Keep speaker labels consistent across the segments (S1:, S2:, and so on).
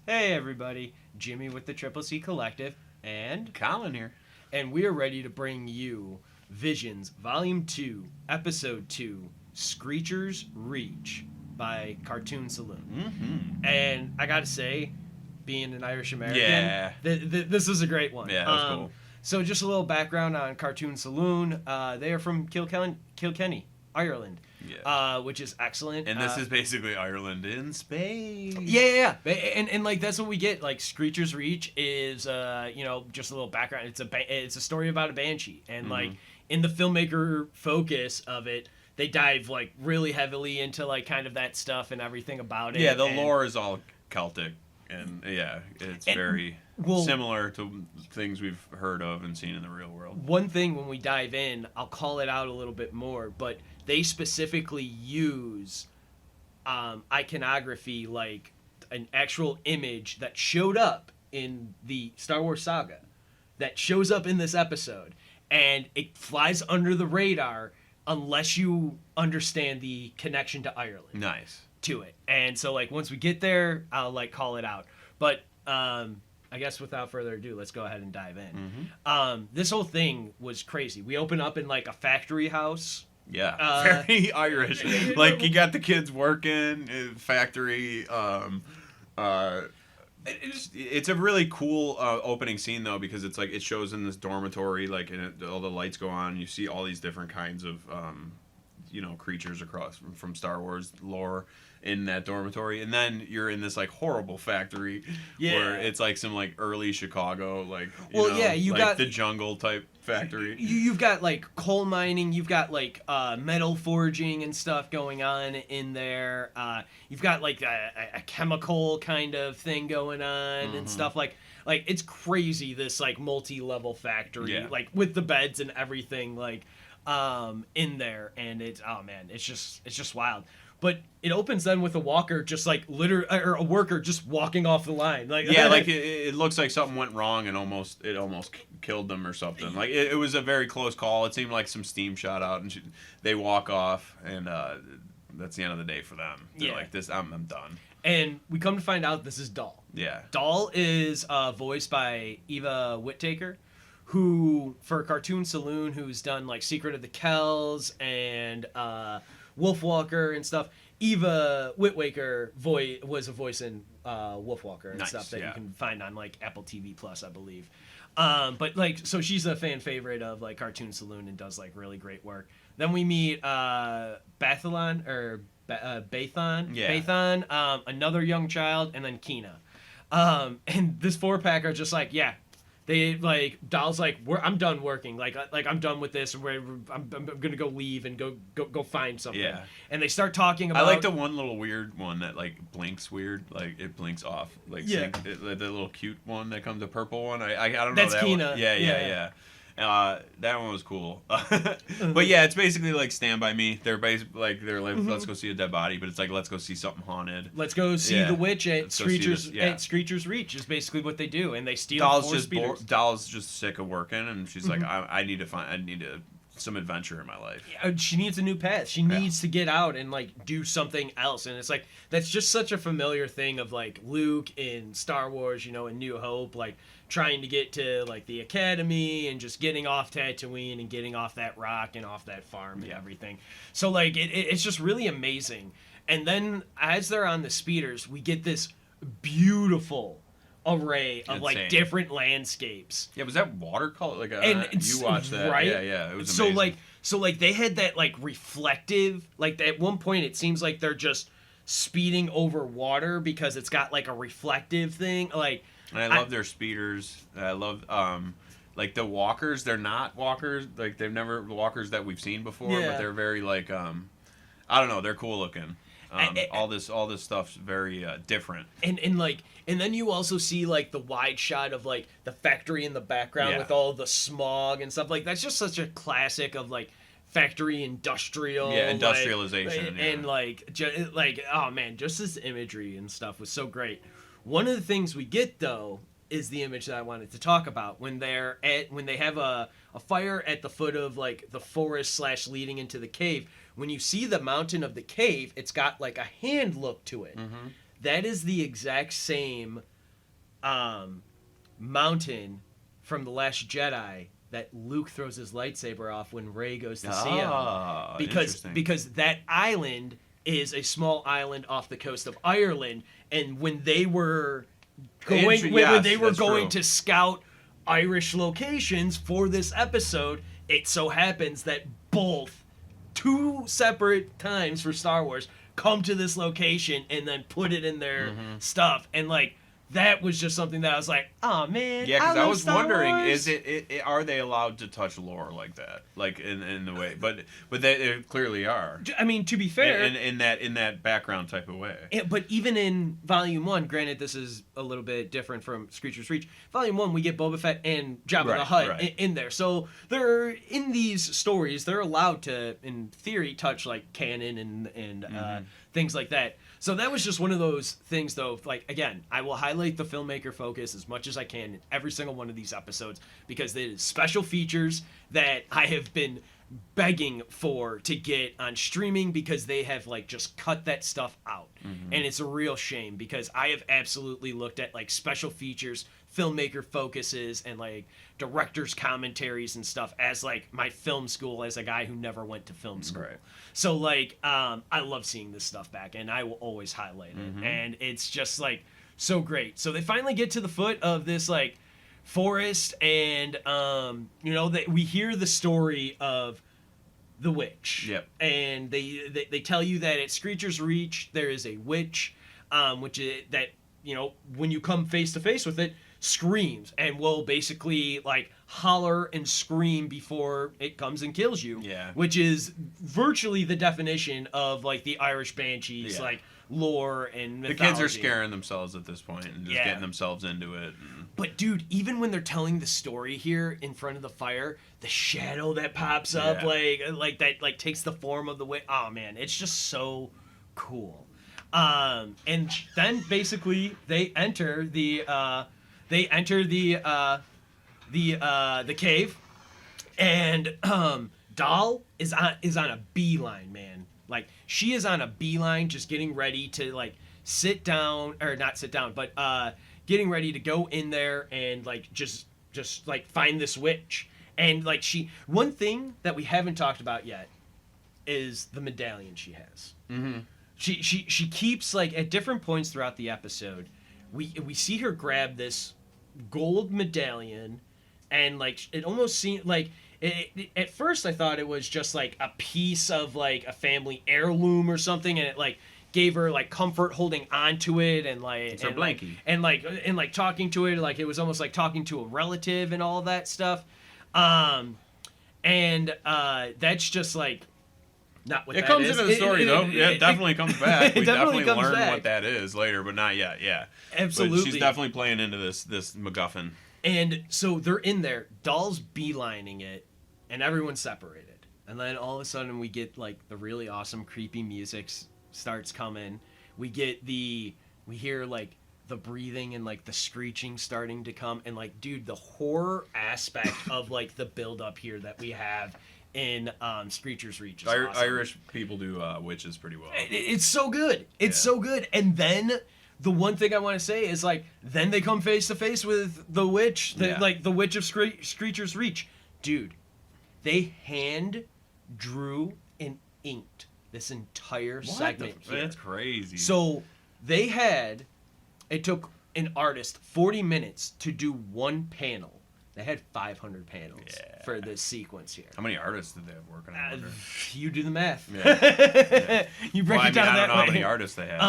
S1: Hey everybody, Jimmy with the Triple C Collective, and
S2: Collin here.
S1: we are ready to bring you Visions Volume 2, Episode 2, Screecher's Reach by Cartoon Saloon.
S2: Mm-hmm.
S1: And I gotta say, being an Irish American,
S2: Yeah.
S1: this is a great one.
S2: Yeah, that was cool.
S1: So just a little background on Cartoon Saloon. They are from Kilkenny, Ireland.
S2: Yeah.
S1: Which is excellent.
S2: And this is basically Ireland in space.
S1: Yeah. And like that's what we get. Like Screecher's Reach is just a little background. It's a story about a banshee, and like in the filmmaker focus of it, they dive like really heavily into like kind of that stuff and everything about it.
S2: Yeah, the lore is all Celtic, and it's very similar to things we've heard of and seen in the real world.
S1: One thing when we dive in, I'll call it out a little bit more, but they specifically use iconography, like an actual image that showed up in the Star Wars saga, that shows up in this episode, and it flies under the radar unless you understand the connection to Ireland.
S2: Nice.
S1: To it. And so like once we get there, I'll like call it out. But I guess without further ado, let's go ahead and dive in. This whole thing was crazy. We open up in like a factory house.
S2: Yeah, very Irish. Like you got the kids working in factory. It's a really cool opening scene though, because it's like it shows in this dormitory, like and all the lights go on. And you see all these different kinds of creatures across from Star Wars lore in that dormitory, and then you're in this like horrible factory where it's like some like early Chicago, like you got the jungle type factory.
S1: You've got like coal mining, you've got like metal forging and stuff going on in there. You've got like a chemical kind of thing going on and stuff like it's crazy, this like multi-level factory, like with the beds and everything like in there, and it's just wild. But it opens then with a walker just like or a worker just walking off the line, like
S2: like it looks like something went wrong and it almost killed them or something. Like it was a very close call. It seemed like some steam shot out, and they walk off, and that's the end of the day for them. They're like, this, I'm done.
S1: And we come to find out this is Doll.
S2: Yeah,
S1: Doll is voiced by Eva Whittaker, who for Cartoon Saloon, who's done like Secret of the Kells and Wolfwalker and stuff. Eva Whittaker was a voice in Wolfwalker and stuff that you can find on like Apple TV Plus, I believe. But like, so she's a fan favorite of like Cartoon Saloon and does like really great work. Then we meet Bathan, another young child, and then Kina. And this four-pack are just like, they like Doll's like, I'm done working, like I'm done with this, and I'm gonna go leave and go find something. Yeah. And they start talking about.
S2: I like the one little weird one that like blinks weird, like it blinks off, like the little cute one that comes, the purple one. I don't know.
S1: That's
S2: that
S1: Kina.
S2: One. Yeah. That one was cool. But yeah, it's basically like Stand By Me. They're let's go see a dead body, but it's like let's go see something haunted.
S1: Let's go see the witch at Screecher's Reach is basically what they do, and they steal
S2: Doll's just sick of working, and she's like, I need some adventure in my life.
S1: Yeah, she needs a new path. She needs to get out and like do something else. And it's like that's just such a familiar thing of like Luke in Star Wars, in New Hope, like trying to get to like the academy and just getting off Tatooine and getting off that rock and off that farm and everything. So like it's just really amazing. And then as they're on the speeders, we get this beautiful array of like different landscapes.
S2: Yeah, was that watercolor? Like you watched that,
S1: right?
S2: Yeah, it was amazing.
S1: So like they had that like reflective, like at one point it seems like they're just speeding over water because it's got like a reflective thing. Like,
S2: and I love their speeders. I love like the walkers. They're not walkers. Like they've never walkers that we've seen before, but they're very like I don't know. They're cool looking. All this stuff's very different.
S1: And then you also see like the wide shot of like the factory in the background with all the smog and stuff. Like that's just such a classic of like factory industrial.
S2: Yeah, industrialization.
S1: And oh man, just this imagery and stuff was so great. One of the things we get though is the image that I wanted to talk about when they have a fire at the foot of like the forest / leading into the cave. When you see the mountain of the cave, it's got like a hand look to it. That is the exact same mountain from The Last Jedi that Luke throws his lightsaber off when Rey goes to see him. Because that island is a small island off the coast of Ireland, and when they were going to scout Irish locations for this episode, it so happens that both 2 separate times for Star Wars come to this location and then put it in their stuff, and like that was just something that I was like, oh man.
S2: Yeah, because I was
S1: Star
S2: wondering,
S1: Wars.
S2: is it are they allowed to touch lore like that, like in the way? But they clearly are.
S1: I mean, to be fair,
S2: in that background type of way.
S1: But even in Volume 1, granted this is a little bit different from Screecher's Reach. Volume 1, we get Boba Fett and Jabba the Hutt in there, so they're in these stories. They're allowed to, in theory, touch like canon and things like that. So that was just one of those things, though. Like, again, I will highlight the filmmaker focus as much as I can in every single one of these episodes, because it is special features that I have been begging for to get on streaming, because they have like just cut that stuff out. And it's a real shame, because I have absolutely looked at like special features, filmmaker focuses, and like director's commentaries and stuff as like my film school, as a guy who never went to film school.
S2: Right.
S1: So like I love seeing this stuff back, and I will always highlight it. And it's just like so great. So they finally get to the foot of this like forest, and we hear the story of the witch.
S2: Yep.
S1: And they tell you that at Screecher's Reach there is a witch, which is that, when you come face to face with it, screams and will basically like holler and scream before it comes and kills you.
S2: Yeah.
S1: Which is virtually the definition of like the Irish Banshees, like lore and mythology.
S2: The kids are scaring themselves at this point and just getting themselves into it.
S1: But dude, even when they're telling the story here in front of the fire, the shadow that pops up, like that, like takes the form of the witch. Oh man, it's just so cool. And then basically they enter the cave, and Doll is on a beeline, man. Like she is on a beeline, just getting ready to like sit down, or not sit down, but getting ready to go in there and like just like find this witch. And like one thing that we haven't talked about yet is the medallion she has. She keeps like at different points throughout the episode, we see her grab this gold medallion, and like it almost seemed like at first I thought it was just like a piece of like a family heirloom or something, and it like gave her like comfort holding onto it, and like
S2: it's her blankie,
S1: and like talking to it, like it was almost like talking to a relative and all that stuff. That's just like not what
S2: it
S1: that
S2: comes
S1: is.
S2: into the story though. It definitely comes back. We definitely learn
S1: back.
S2: what that is later, but not yet. Yeah,
S1: absolutely.
S2: But she's definitely playing into this MacGuffin.
S1: And so they're in there. Doll's beelining it, and everyone's separated. And then all of a sudden, we get like the really awesome, creepy music starts coming. We hear like the breathing and like the screeching starting to come, and like, dude, the horror aspect of like the build up here that we have in Screecher's Reach is awesome.
S2: Irish people do witches pretty well.
S1: It's so good. It's so good. And then the one thing I want to say is like, then they come face to face with the witch, like the witch of Screecher's Reach. Dude, they hand drew and inked this entire segment here.
S2: That's crazy.
S1: So it took an artist 40 minutes to do one panel. They had 500 panels for this sequence here.
S2: How many artists did they have working on it?
S1: You do the math.
S2: Yeah.
S1: You break it down
S2: I don't
S1: that
S2: know
S1: way.
S2: how many artists they had.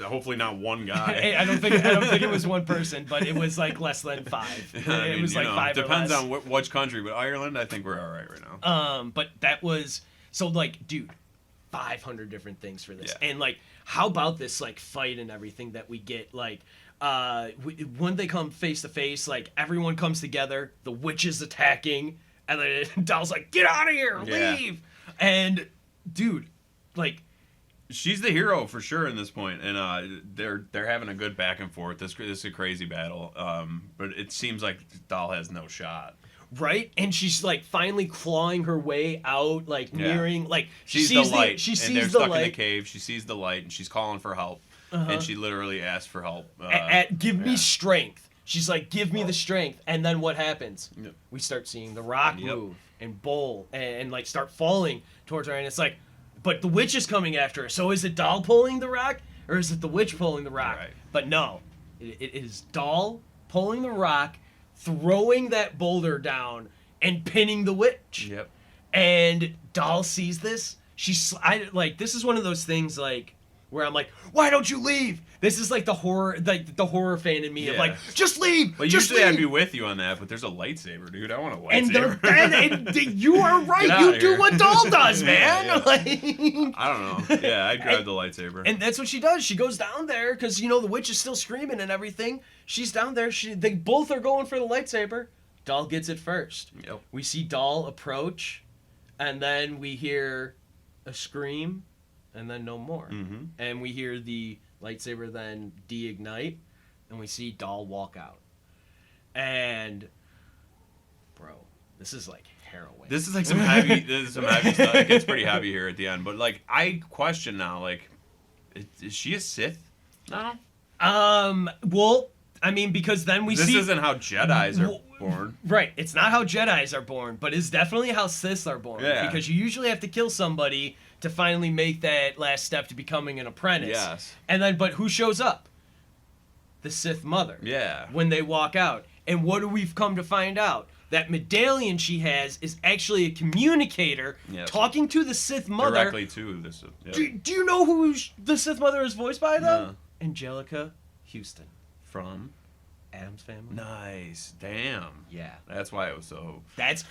S2: Hopefully not one guy.
S1: I don't think it was one person, but it was like less than 5. It was like 5 or
S2: depends
S1: less.
S2: on which country, but Ireland, I think we're all right now.
S1: But that was so like, dude, 500 different things for this,
S2: Yeah.
S1: and like, how about this like fight and everything that we get like. When they come face to face, like everyone comes together, the witch is attacking, and then Doll's like, "Get out of here, leave!" And dude, like,
S2: she's the hero for sure in this point, and they're having a good back and forth. This is a crazy battle, but it seems like Doll has no shot.
S1: Right, and she's like finally clawing her way out, like nearing, like
S2: she's the light.
S1: She sees
S2: and they're
S1: the
S2: stuck
S1: light
S2: in the cave. She sees the light, and she's calling for help. and she literally asked for help.
S1: Give me strength. She's like, give me the strength. And then what happens?
S2: Yep.
S1: We start seeing the rock move and bowl and like start falling towards her. And it's like, but the witch is coming after her. So is it Doll pulling the rock or is it the witch pulling the rock?
S2: Right.
S1: But no, it is Doll pulling the rock, throwing that boulder down and pinning the witch.
S2: Yep.
S1: And Doll sees this. This is one of those things like where I'm like, why don't you leave? This is like the horror fan in me of like, just leave.
S2: Well,
S1: just
S2: usually
S1: leave.
S2: I'd be with you on that, but there's a lightsaber, dude. I want a lightsaber.
S1: And you are right. You do what Doll does, man.
S2: Yeah.
S1: Like,
S2: I don't know. Yeah, I'd grab the lightsaber.
S1: and that's what she does. She goes down there because the witch is still screaming and everything. She's down there. They both are going for the lightsaber. Doll gets it first.
S2: Yep.
S1: We see Doll approach, and then we hear a scream, and then no more.
S2: Mm-hmm.
S1: And we hear the lightsaber then de-ignite, and we see Doll walk out. And, bro, this is like heroin.
S2: This is like some heavy stuff. It gets pretty heavy here at the end. But, like, I question now, like, is she a Sith? No.
S1: Well, I mean, because then we see...
S2: This isn't how Jedis are born.
S1: Right. It's not how Jedis are born, but it's definitely how Siths are born.
S2: Yeah.
S1: Because you usually have to kill somebody to finally make that last step to becoming an apprentice.
S2: Yes.
S1: And then, but who shows up? The Sith mother.
S2: Yeah.
S1: When they walk out. And what do we've come to find out? That medallion she has is actually a communicator talking to the Sith mother.
S2: Directly to the Sith. Yep.
S1: Do you know who the Sith mother is voiced by, though?
S2: No.
S1: Angelica Houston.
S2: From
S1: Adam's Family.
S2: Nice. Damn.
S1: Yeah.
S2: That's why it was so...
S1: That's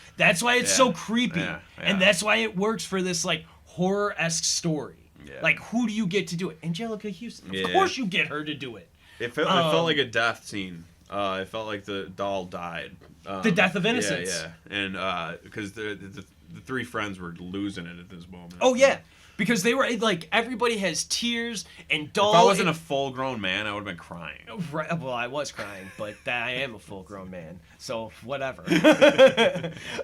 S1: why it's so creepy.
S2: Yeah.
S1: And that's why it works for this, like, horror-esque story.
S2: Yeah.
S1: Like, who do you get to do it? Angelica Houston.
S2: Yeah.
S1: Of course you get her to do it.
S2: It felt like a death scene. It felt like the doll died.
S1: The death of innocence.
S2: Yeah. And because the three friends were losing it at this moment.
S1: Oh, yeah. Because they were, like, everybody has tears and Doll...
S2: If I wasn't a full-grown man, I would have been crying.
S1: Right, well, I was crying, but I am a full-grown man, so whatever.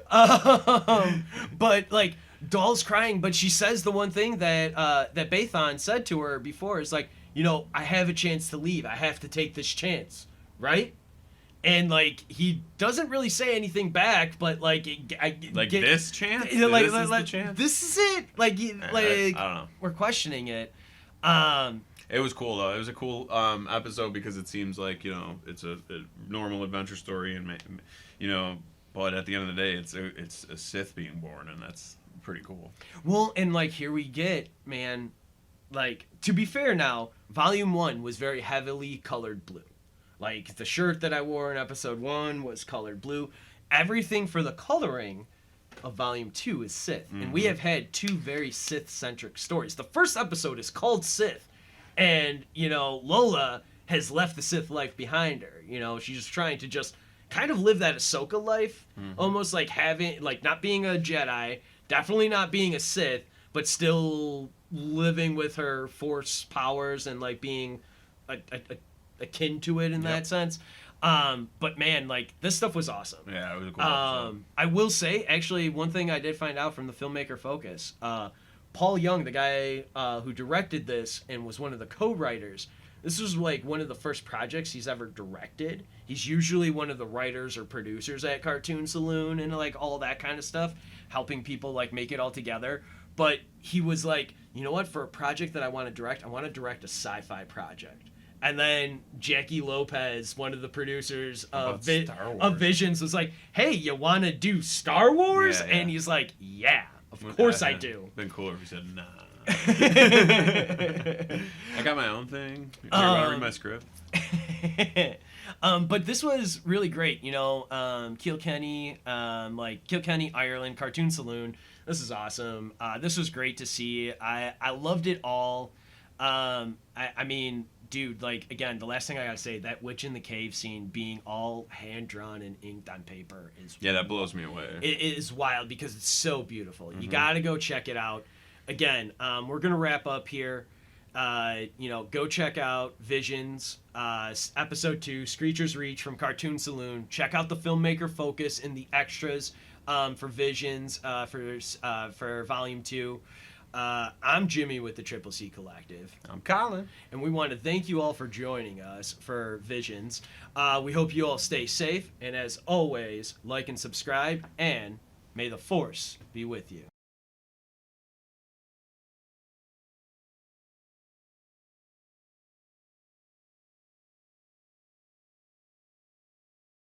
S1: But, like, Doll's crying, but she says the one thing that Bathon said to her before is, like, I have a chance to leave. I have to take this chance, right? And, like, he doesn't really say anything back, but, like...
S2: this chance?
S1: This
S2: is the chance?
S1: This is it? Like,
S2: I don't know.
S1: We're questioning it.
S2: It was cool, though. It was a cool episode because it seems like, it's a normal adventure story, and, but at the end of the day, it's a Sith being born, and that's pretty cool.
S1: Well, and, like, here we get, man, like, to be fair now, Volume 1 was very heavily colored blue. Like, the shirt that I wore in episode 1 was colored blue. Everything for the coloring of Volume 2 is Sith. Mm-hmm. And we have had two very Sith-centric stories. The first episode is called Sith. And, Lola has left the Sith life behind her. She's trying to just kind of live that Ahsoka life. Mm-hmm. Almost like not being a Jedi, definitely not being a Sith, but still living with her Force powers and, like, being akin to it in that sense. But man, like, this stuff was awesome.
S2: Yeah, it was a cool episode.
S1: I will say, actually, one thing I did find out from the filmmaker Focus, Paul Young, the guy who directed this and was one of the co-writers, this was like one of the first projects he's ever directed. He's usually one of the writers or producers at Cartoon Saloon and like all that kind of stuff, helping people like make it all together. But he was like, you know what, for a project that I want to direct a sci-fi project. And then Jackie Lopez, one of the producers of Visions, was like, hey, you want to do Star Wars? Yeah. And he's like, yeah, of course I do.
S2: Been cooler if he said, nah. I got my own thing. You want to read my script?
S1: But this was really great. Kilkenny, Kilkenny, Ireland, Cartoon Saloon. This is awesome. This was great to see. I loved it all. I mean... Dude, like, again, the last thing I gotta say, that Witch in the Cave scene being all hand-drawn and inked on paper is...
S2: Yeah, that blows me away.
S1: It is wild because it's so beautiful. Mm-hmm. You gotta go check it out. Again, we're gonna wrap up here. Go check out Visions, Episode 2, Screecher's Reach from Cartoon Saloon. Check out the filmmaker Focus in the extras for Visions for Volume 2. I'm Jimmy with the Triple C Collective.
S2: I'm Collin.
S1: And we want to thank you all for joining us for Visions. We hope you all stay safe. And as always, like and subscribe. And may the Force be with you.